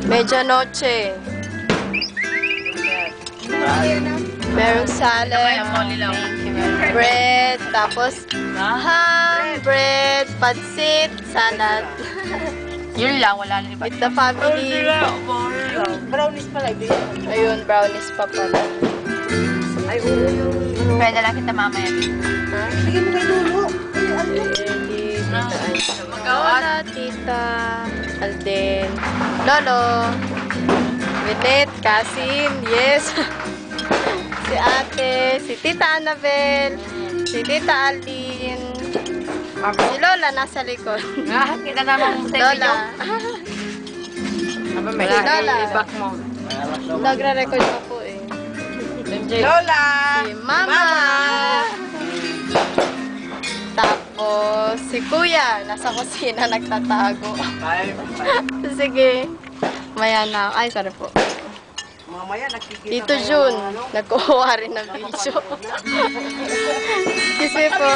Medianoche. Merong salad. Bread. Tapos, ham, bread, pansit, salad. Yun lang, wala na iba. With the family. Brownies pala. Ayun, brownies pa pala. Ay, oo. Pwede lang kita mamaya. Ha? Bigyan mo kay Lolo. Lola, Tita, Alden, Lolo, Vinet, Kasim, yes. Si Ate, si Tita Annabel, si Tita Aldin, si Lola nasa likod. Kita naman sa Lola. May Lola. back mo. Nagre-record pa po eh. Lola! Si Mama. Tapos, si Kuya, nasa kusina nagtatago. Sige. Maya na. Ay, sorry po. Mamaya nakikita Dito Jun, nagkukuha rin ng video. Kasi po,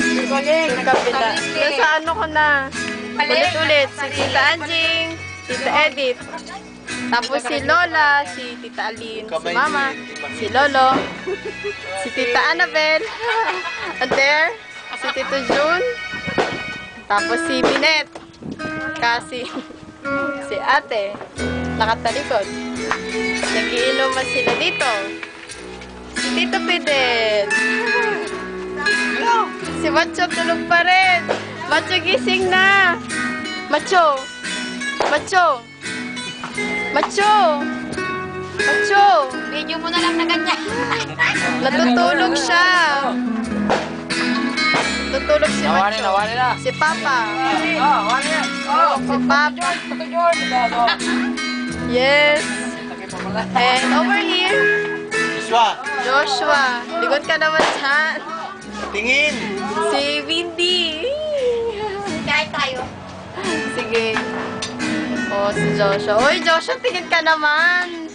yung kabila. Nasa ano ko na. Ulit-ulit. Si Tita Anjing, Tita Edith. Tapos si Lola, si Tita Aline, si Mama, si Lolo, si Tita Annabel, and there, si Tito Jun, tapos si Binet, kasi si Ate, nakatalikod. Nagiinuman sila dito. Si Tito Fidel. Si Macho tulog pa rin. Macho gising na. Macho. Macho. Macho. Macho. Video mo na lang na ganyan. Natutulog siya. Natutulog si Macho. Nawari na. Si Papa. Si Papa. Yes. And over here, Joshua. Likod ka naman dyan. Tingin! Si Windy. Kain tayo. Sige. Oh, si Joshua. Uy, Joshua, tingin ka naman.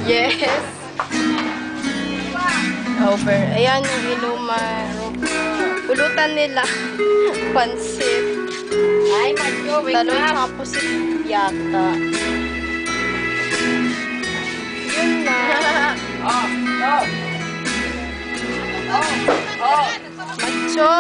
Yes. Over. Ayan yung inuman. Pulutan nila. Pansit. Ay, Macho, wake Talon up. sa pusit yata. Yun na. Macho.